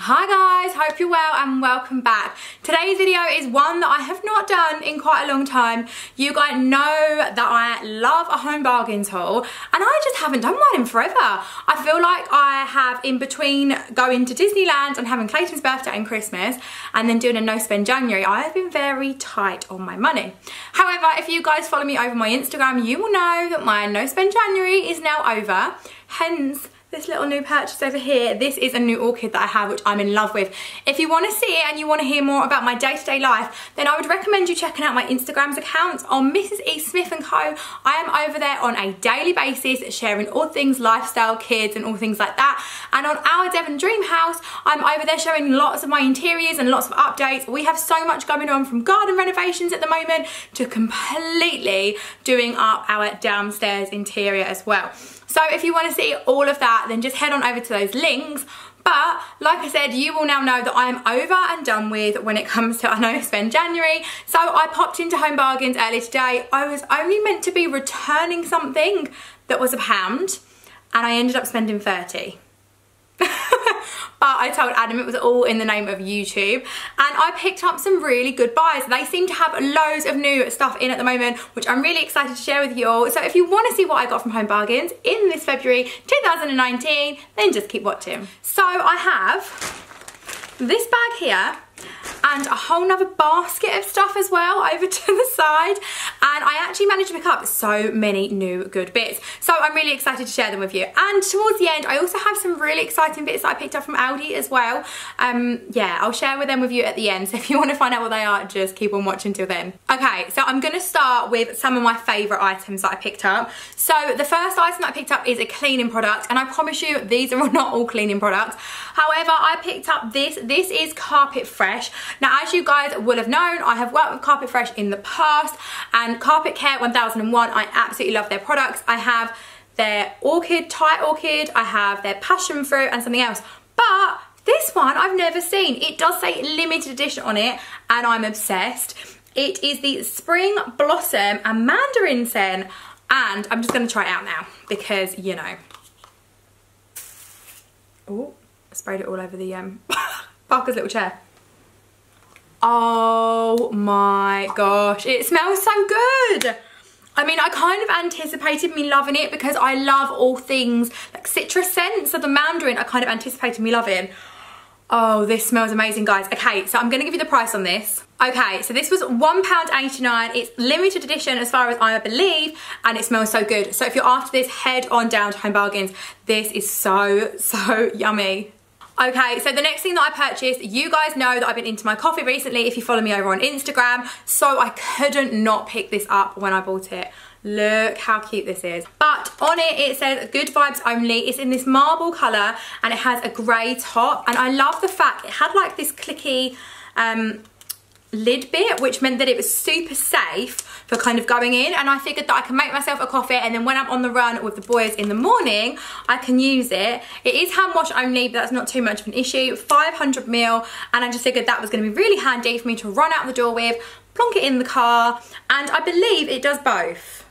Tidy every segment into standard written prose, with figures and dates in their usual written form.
Hi guys, hope you're well and welcome back. Today's video is one that I have not done in quite a long time. You guys know that I love a home bargains haul and I just haven't done one in forever. I feel like I have, in between going to Disneyland and having Klayton's birthday and Christmas and then doing a no spend January, I have been very tight on my money. However, if you guys follow me over my Instagram, you will know that my no spend January is now over, hence this little new purchase over here. This is a new orchid that I have, which I'm in love with. If you want to see it and you want to hear more about my day-to-day life, then I would recommend you checking out my Instagram's accounts on Mrs. E. Smith & Co. I am over there on a daily basis, sharing all things lifestyle, kids, and all things like that. And on our Devon dream house, I'm over there showing lots of my interiors and lots of updates. We have so much going on, from garden renovations at the moment to completely doing up our downstairs interior as well. So if you want to see all of that, then just head on over to those links. But like I said, you will now know that I am over and done with when it comes to a no spend January. So I popped into Home Bargains earlier today. I was only meant to be returning something that was £1 and I ended up spending 30. But I told Adam it was all in the name of YouTube, and I picked up some really good buys. They seem to have loads of new stuff in at the moment, which I'm really excited to share with you all. So if you want to see what I got from Home Bargains in this February 2019, then just keep watching. So I have this bag here and a whole nother basket of stuff as well over to the side, and I actually managed to pick up so many new good bits, so I'm really excited to share them with you. And towards the end I also have some really exciting bits that I picked up from Aldi as well. Yeah, I'll share them with you at the end, so if you want to find out what they are, just keep on watching till then. Okay, so I'm going to start with some of my favourite items that I picked up. So the first item that I picked up is a cleaning product, and I promise you these are not all cleaning products. However, I picked up this is Carpet Fresh. Now, as you guys will have known, I have worked with Carpet Fresh in the past, and Carpet Care 1001, I absolutely love their products. I have their orchid, Thai orchid, I have their passion fruit and something else. But this one I've never seen. It does say limited edition on it and I'm obsessed. It is the Spring Blossom and Mandarin scent, and I'm just going to try it out now because, you know. Oh, I sprayed it all over the Parker's little chair. Oh my gosh, it smells so good. I mean, I kind of anticipated me loving it because I love all things like citrus scents. So the mandarin I kind of anticipated me loving. Oh, this smells amazing, guys. Okay, so I'm going to give you the price on this. Okay, so this was £1.89. It's limited edition as far as I believe, and it smells so good. So if you're after this, head on down to Home Bargains. This is so yummy. Okay, so the next thing that I purchased, you guys know that I've been into my coffee recently if you follow me over on Instagram, so I couldn't not pick this up when I bought it. Look how cute this is. But on it says good vibes only. It's in this marble colour and it has a grey top, and I love the fact it had like this clicky lid bit, which meant that it was super safe for kind of going in, and I figured that I can make myself a coffee and then when I'm on the run with the boys in the morning I can use it. It is hand wash only, but that's not too much of an issue. 500ml, and I just figured that was going to be really handy for me to run out the door with, plonk it in the car, and I believe it does both.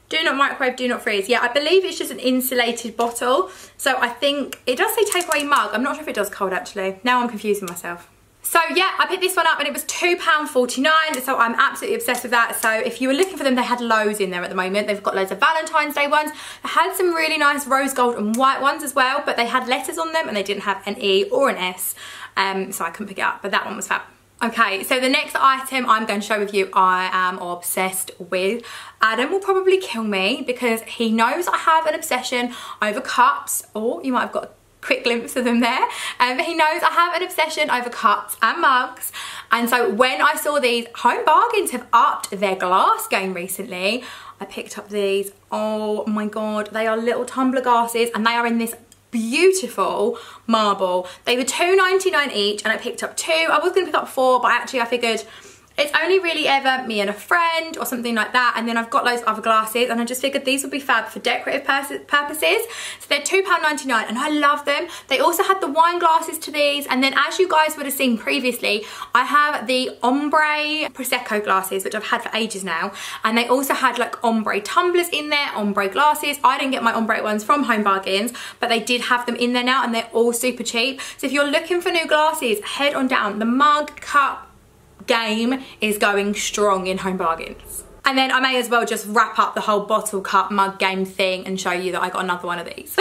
Do not microwave, do not freeze. Yeah, I believe it's just an insulated bottle, so I think it does say take away mug. I'm not sure if it does cold actually. Now I'm confusing myself. So yeah, I picked this one up and it was £2.49, so I'm absolutely obsessed with that. So if you were looking for them, they had loads in there at the moment. They've got loads of Valentine's Day ones. They had some really nice rose gold and white ones as well, but they had letters on them and they didn't have an E or an S, so I couldn't pick it up, but that one was fab. Okay, so the next item I'm going to show with you, I am obsessed with. Adam will probably kill me because he knows I have an obsession over cups. Oh, you might have got a quick glimpse of them there. He knows I have an obsession over cups and mugs, and so when I saw these, Home Bargains have upped their glass game recently. I picked up these. Oh my god, they are little tumbler glasses and they are in this beautiful marble. They were £2.99 each and I picked up 2. I was going to pick up 4, but actually I figured It's only really ever me and a friend or something like that, and then I've got loads of other glasses, and I just figured these would be fab for decorative purposes. So they're £2.99 and I love them. They also had the wine glasses to these, and then as you guys would have seen previously, I have the ombre Prosecco glasses, which I've had for ages now, and they also had like ombre tumblers in there, ombre glasses. I didn't get my ombre ones from Home Bargains, but they did have them in there now, and they're all super cheap. So if you're looking for new glasses, head on down. The mug cup game is going strong in Home Bargains. And then I may as well just wrap up the whole bottle cup mug game thing and show you that I got another one of these.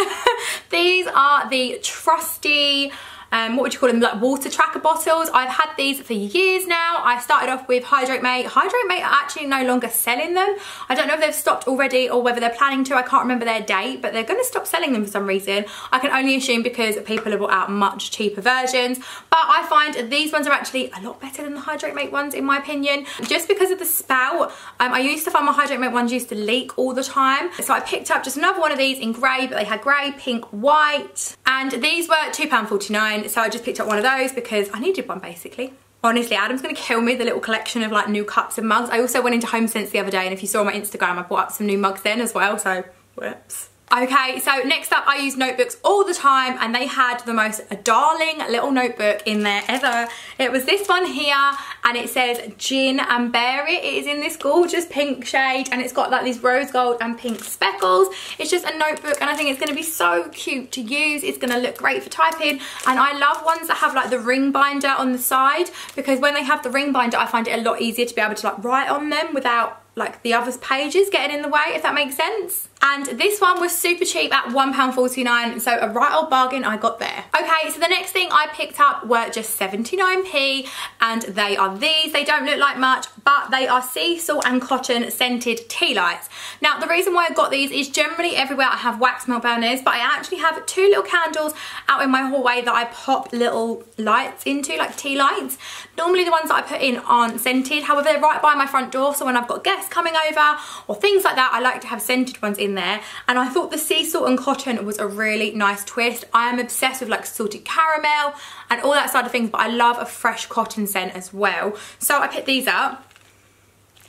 These are the trusty, what would you call them, like water tracker bottles. I've had these for years now. I started off with Hydrate Mate. Hydrate Mate are actually no longer selling them. I don't know if they've stopped already or whether they're planning to. I can't remember their date, but they're going to stop selling them for some reason. I can only assume because people have brought out much cheaper versions. But I find these ones are actually a lot better than the Hydrate Mate ones in my opinion. Just because of the spout. I used to find my Hydrate Mate ones used to leak all the time. So I picked up just another one of these in grey, but they had grey, pink, white. And these were £2.49. So I just picked up one of those because I needed one basically. Honestly, Adam's gonna kill me, the little collection of like new cups and mugs. I also went into HomeSense the other day, and if you saw my Instagram, I bought up some new mugs then as well, so whoops. Okay, so next up I use notebooks all the time, and they had the most darling little notebook in there ever. It was this one here, and it says Gin and Berry. It is in this gorgeous pink shade, and it's got like these rose gold and pink speckles. It's just a notebook, and I think it's going to be so cute to use. It's going to look great for typing, and I love ones that have like the ring binder on the side, because when they have the ring binder I find it a lot easier to be able to like write on them without like the other pages getting in the way, if that makes sense. And this one was super cheap at £1.49, so a right old bargain I got there. Okay, so the next thing I picked up were just 79p, and they are these. They don't look like much, but they are sea salt and cotton scented tea lights. Now, the reason why I got these is generally everywhere I have wax melt burners, but I actually have two little candles out in my hallway that I pop little lights into, like tea lights. Normally the ones that I put in aren't scented, however they're right by my front door, so when I've got guests coming over or things like that, I like to have scented ones in there, and I thought the sea salt and cotton was a really nice twist. I am obsessed with like salted caramel and all that side of things, but I love a fresh cotton scent as well. So I picked these up,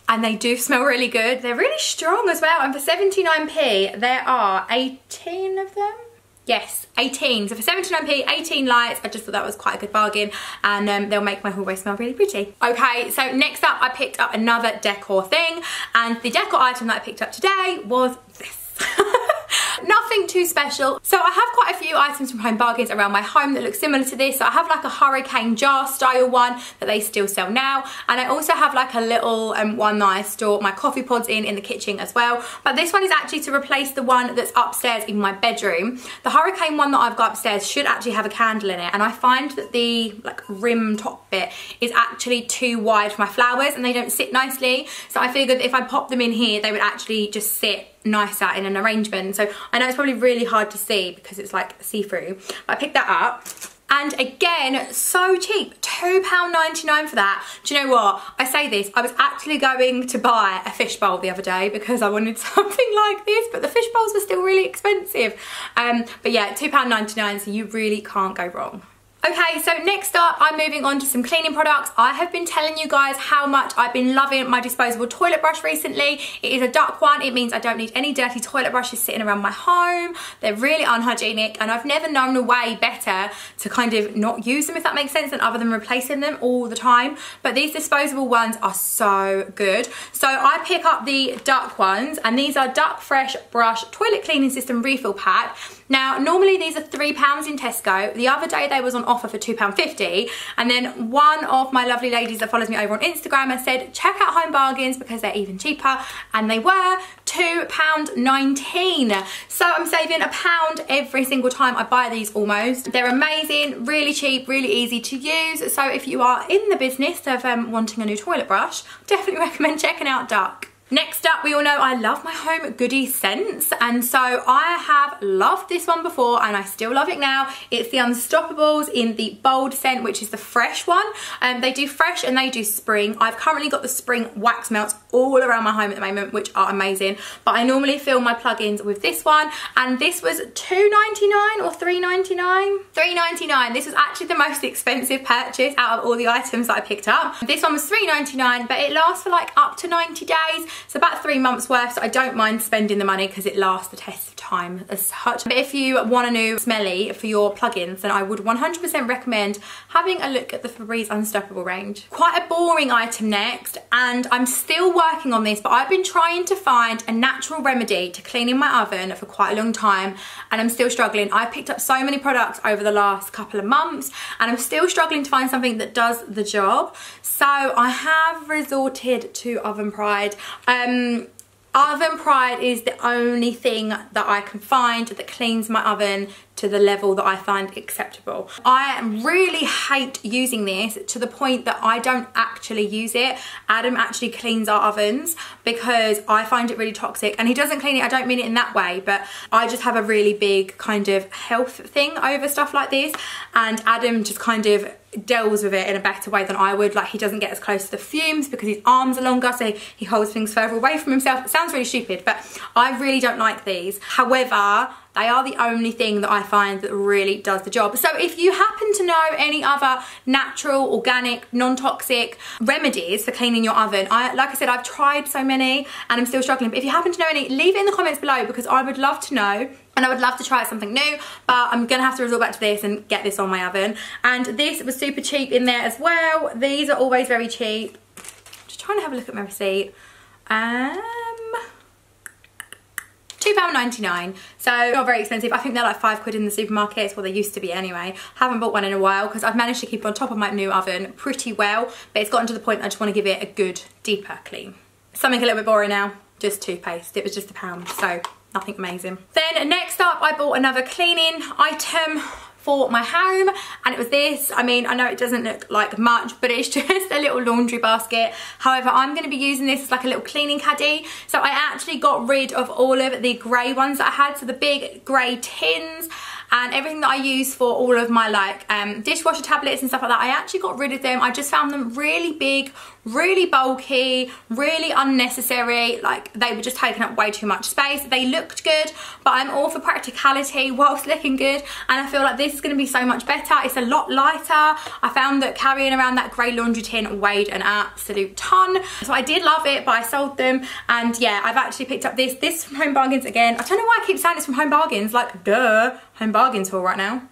and they do smell really good. They're really strong as well, and for 79p there are 18 of them. Yes, 18. So for 79p, 18 lights. I just thought that was quite a good bargain, and they'll make my hallway smell really pretty. Okay, so next up I picked up another decor thing, and the decor item that I picked up today was this. Nothing too special. So I have quite a few items from Home Bargains around my home that look similar to this. So I have like a hurricane jar style one that they still sell now, and I also have like a little one that I store my coffee pods in the kitchen as well. But this one is actually to replace the one that's upstairs in my bedroom. The hurricane one that I've got upstairs should actually have a candle in it, and I find that the like rim top bit is actually too wide for my flowers and they don't sit nicely. So I figured if I pop them in here, they would actually just sit nicer in an arrangement. So I know it's probably really hard to see because it's like see-through, but I picked that up, and again, so cheap, £2.99 for that. Do you know what, I say this, I was actually going to buy a fishbowl the other day because I wanted something like this, but the fish bowls were still really expensive. But yeah, £2.99, so you really can't go wrong. Okay, so next up I'm moving on to some cleaning products. I have been telling you guys how much I've been loving my disposable toilet brush recently. It is a duck one. It means I don't need any dirty toilet brushes sitting around my home. They're really unhygienic, and I've never known a way better to kind of not use them, if that makes sense, than other than replacing them all the time. But these disposable ones are so good. So I pick up the duck ones, and these are Duck Fresh Brush Toilet Cleaning System Refill Pack. Now, normally these are £3 in Tesco. The other day they was on offer for £2.50, and then one of my lovely ladies that follows me over on Instagram has said check out Home Bargains because they're even cheaper, and they were £2.19. So I'm saving £1 every single time I buy these almost. They're amazing, really cheap, really easy to use. So if you are in the business of wanting a new toilet brush, definitely recommend checking out Duck. Next up, we all know I love my home goodie scents, and so I have loved this one before and I still love it now. It's the Unstoppables in the bold scent, which is the fresh one. They do fresh and they do spring. I've currently got the spring wax melts all around my home at the moment, which are amazing, but I normally fill my plugins with this one, and this was $2.99 or $3.99? $3.99. This was actually the most expensive purchase out of all the items that I picked up. This one was $3.99, but it lasts for like up to 90 days. It's about 3 months worth, so I don't mind spending the money because it lasts the test of time as such. But if you want a new smelly for your plugins, then I would 100% recommend having a look at the Febreze Unstoppable range. Quite a boring item next, and I'm still working on this, but I've been trying to find a natural remedy to cleaning my oven for quite a long time, and I'm still struggling. I've picked up so many products over the last couple of months, and I'm still struggling to find something that does the job. So I have resorted to Oven Pride. Oven Pride is the only thing that I can find that cleans my oven to the level that I find acceptable. I really hate using this to the point that I don't actually use it. Adam actually cleans our ovens because I find it really toxic, and he doesn't clean it, I don't mean it in that way, but I just have a really big kind of health thing over stuff like this, and Adam just kind of deals with it in a better way than I would. Like, he doesn't get as close to the fumes because his arms are longer, so he holds things further away from himself. It sounds really stupid, but I really don't like these. However, they are the only thing that I find that really does the job. So if you happen to know any other natural, organic, non-toxic remedies for cleaning your oven, like I said, I've tried so many and I'm still struggling, but if you happen to know any, leave it in the comments below because I would love to know. And I would love to try something new, but I'm gonna have to resort back to this and get this on my oven. And this was super cheap in there as well. These are always very cheap. Just trying to have a look at my receipt. £2.99, so not very expensive. I think they're like £5 in the supermarkets, well they used to be anyway. Haven't bought one in a while because I've managed to keep on top of my new oven pretty well, but it's gotten to the point I just want to give it a good, deeper clean. Something a little bit boring now, just toothpaste. It was just £1, so nothing amazing. Then next up, I bought another cleaning item for my home, and it was this. I mean, I know it doesn't look like much, but it's just a little laundry basket. However, I'm going to be using this as like a little cleaning caddy. So I actually got rid of all of the grey ones that I had, so the big grey tins and everything that I use for all of my like dishwasher tablets and stuff like that. I actually got rid of them. I just found them really big, really bulky, really unnecessary. Like, they were just taking up way too much space. They looked good, but I'm all for practicality whilst looking good, and I feel like this is going to be so much better. It's a lot lighter. I found that carrying around that grey laundry tin weighed an absolute ton, so I did love it, but I sold them. And yeah, I've actually picked up this from Home Bargains again. I don't know why I keep saying it's from Home Bargains, like duh, Home Bargains haul right now.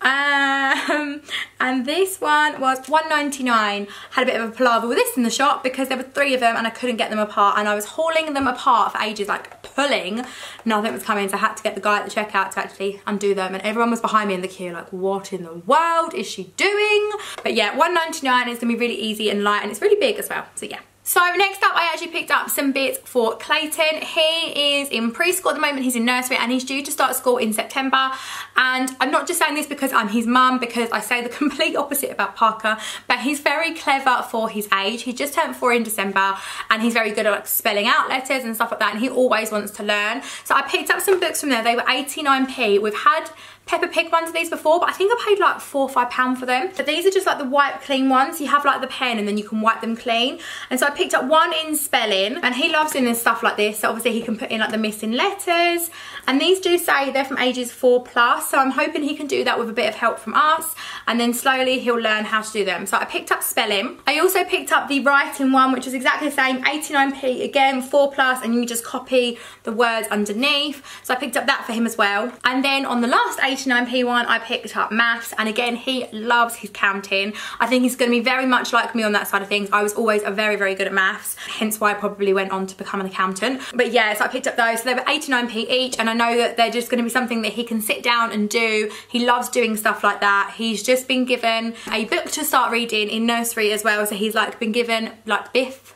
And this one was $1.99. Had a bit of a palaver with this in the shop because there were 3 of them and I couldn't get them apart, and I was hauling them apart for ages, like pulling. Nothing was coming, so I had to get the guy at the checkout to actually undo them, and everyone was behind me in the queue like, what in the world is she doing? But yeah, $1.99 is gonna be really easy and light, and it's really big as well, so yeah. So next up, I actually picked up some bits for Klayton. He is in preschool at the moment, he's in nursery, and he's due to start school in September. And I'm not just saying this because I'm his mum, because I say the complete opposite about Parker, but he's very clever for his age. He just turned 4 in December, and he's very good at like spelling out letters and stuff like that, and he always wants to learn. So I picked up some books from there. They were 89p. We've had Peppa Pig ones of these before, but I think I paid like £4 or £5 for them. But these are just like the wipe clean ones. You have like the pen and then you can wipe them clean. And so I picked up one in spelling, and he loves doing stuff like this. So obviously he can put in like the missing letters. And these do say they're from ages 4+. So I'm hoping he can do that with a bit of help from us. And then slowly he'll learn how to do them. So I picked up spelling. I also picked up the writing one, which is exactly the same, 89p, again 4+, and you just copy the words underneath. So I picked up that for him as well. And then on the last 89p one, I picked up maths, and again he loves his counting. I think he's going to be very much like me on that side of things. I was always very good at maths, hence why I probably went on to become an accountant. But yeah, so I picked up those. So they were 89p each, and I know that they're just going to be something that he can sit down and do. He loves doing stuff like that. He's just been given a book to start reading in nursery as well, so he's like been given like Biff,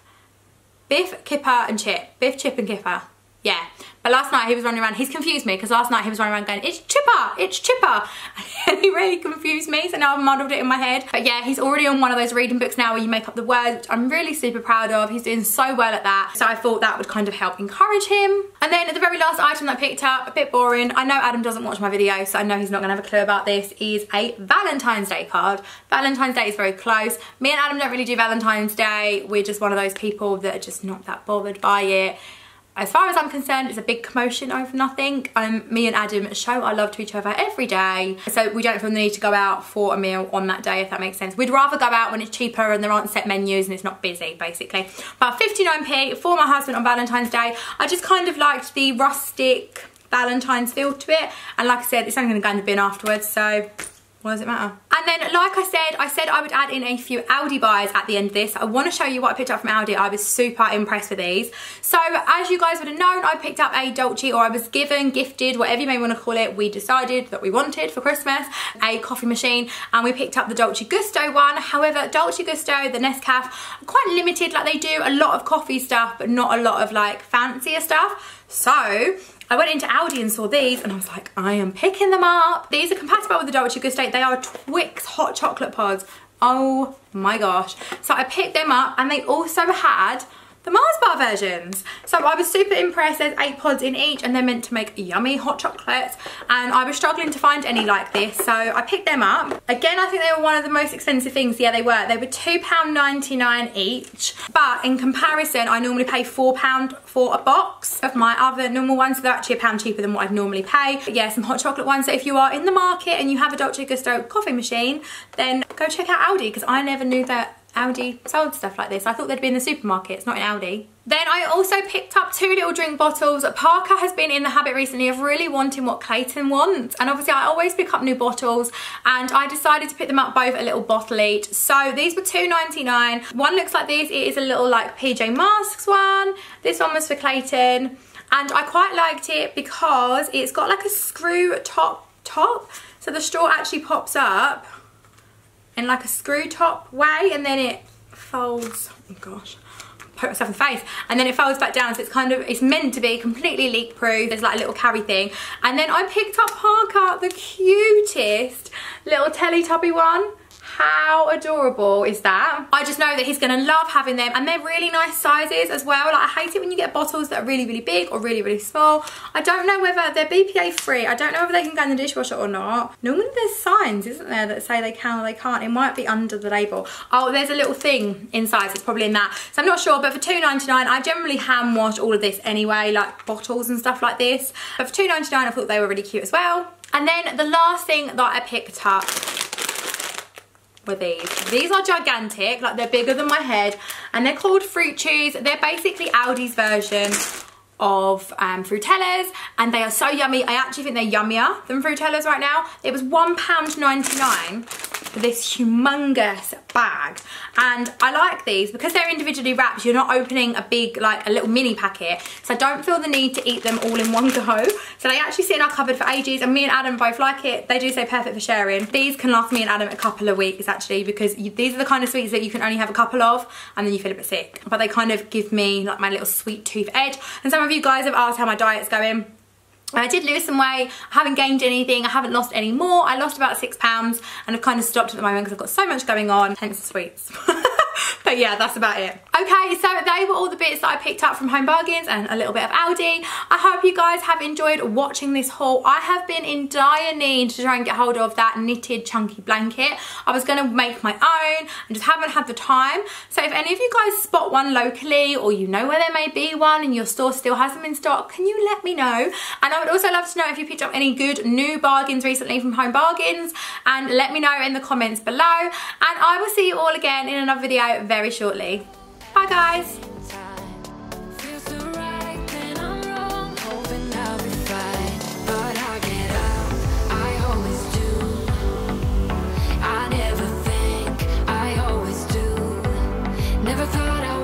Kipper and Chip. Biff, Chip and Kipper. Yeah, But last night he was running around, he's confused me because last night he was running around going, it's chipper, it's chipper. And he really confused me, so now I've muddled it in my head. But yeah, he's already on one of those reading books now where you make up the words, which I'm really super proud of. He's doing so well at that. So I thought that would kind of help encourage him. And then the very last item that I picked up, a bit boring. I know Adam doesn't watch my videos, so I know he's not gonna have a clue about this, is a Valentine's Day card. Valentine's Day is very close. Me and Adam don't really do Valentine's Day. We're just one of those people that are just not that bothered by it. As far as I'm concerned, it's a big commotion over nothing. Me and Adam show our love to each other every day, so we don't feel the need to go out for a meal on that day, if that makes sense. We'd rather go out when it's cheaper and there aren't set menus and it's not busy, basically. But 59p for my husband on Valentine's Day. I just kind of liked the rustic Valentine's feel to it, and like I said, it's only going to go in the bin afterwards, so what does it matter? And then, like I said I would add in a few Aldi buys at the end of this. I want to show you what I picked up from Aldi. I was super impressed with these. So, as you guys would have known, I picked up a Dolce, or I was given, gifted, whatever you may want to call it. We decided that we wanted for Christmas a coffee machine, and we picked up the Dolce Gusto one. However, Dolce Gusto, the Nescafe, are quite limited. Like, they do a lot of coffee stuff, but not a lot of like fancier stuff. So I went into Aldi and saw these and I was like, I am picking them up. These are compatible with the Dolce Gusto. They are Twix hot chocolate pods. Oh my gosh. So I picked them up, and they also had the Mars bar versions. So I was super impressed. There's 8 pods in each, and they're meant to make yummy hot chocolates, and I was struggling to find any like this, so I picked them up. Again, I think they were one of the most expensive things. Yeah, they were. They were £2.99 each, but in comparison, I normally pay £4 for a box of my other normal ones, so they're actually £1 cheaper than what I'd normally pay. But yeah, some hot chocolate ones. So if you are in the market and you have a Dolce Gusto coffee machine, then go check out Aldi, because I never knew that Aldi sold stuff like this. I thought they'd be in the supermarkets, not in Aldi. Then I also picked up 2 little drink bottles. Parker has been in the habit recently of really wanting what Klayton wants, and obviously I always pick up new bottles, and I decided to pick them up both a little bottle each. So these were $2.99. One looks like this. It is a little like PJ Masks one. This one was for Klayton, and I quite liked it because it's got like a screw top, so the straw actually pops up in like a screw top way, and then it folds, oh gosh, put myself in the face, and then it folds back down, so it's kind of, it's meant to be completely leak proof. There's like a little carry thing. And then I picked up Parker the cutest little Teletubby one. How adorable is that? I just know that he's gonna love having them, and they're really nice sizes as well. Like, I hate it when you get bottles that are really, really big or really, really small. I don't know whether they're BPA free. I don't know whether they can go in the dishwasher or not. Normally there's signs, isn't there, that say they can or they can't. It might be under the label. Oh, there's a little thing inside, so it's probably in that. So I'm not sure, but for $2.99, I generally hand wash all of this anyway, like bottles and stuff like this. But for $2.99, I thought they were really cute as well. And then the last thing that I picked up were these. These are gigantic, like they're bigger than my head, and they're called Fruit Chews. They're basically Aldi's version of Fruitellas, and they are so yummy. I actually think they're yummier than Fruitellas right now. It was £1.99 for this humongous bag, and I like these because they're individually wrapped. You're not opening a big, like a little mini packet, so I don't feel the need to eat them all in one go. So they actually sit in our cupboard for ages, and me and Adam both like it. They do say perfect for sharing. These can last me and Adam a couple of weeks actually, because these are the kind of sweets that you can only have a couple of and then you feel a bit sick, but they kind of give me like my little sweet tooth edge. And some of you guys have asked how my diet's going. I did lose some weight. I haven't gained anything. I haven't lost any more. I lost about £6 and I've kind of stopped at the moment because I've got so much going on, hence the sweets. But yeah, that's about it. Okay, so they were all the bits that I picked up from Home Bargains and a little bit of Aldi. I hope you guys have enjoyed watching this haul. I have been in dire need to try and get hold of that knitted chunky blanket. I was going to make my own and just haven't had the time. So if any of you guys spot one locally, or you know where there may be one and your store still has them in stock, can you let me know? And I would also love to know if you picked up any good new bargains recently from Home Bargains, and let me know in the comments below. And I will see you all again in another video very shortly. Bye guys. Never thought I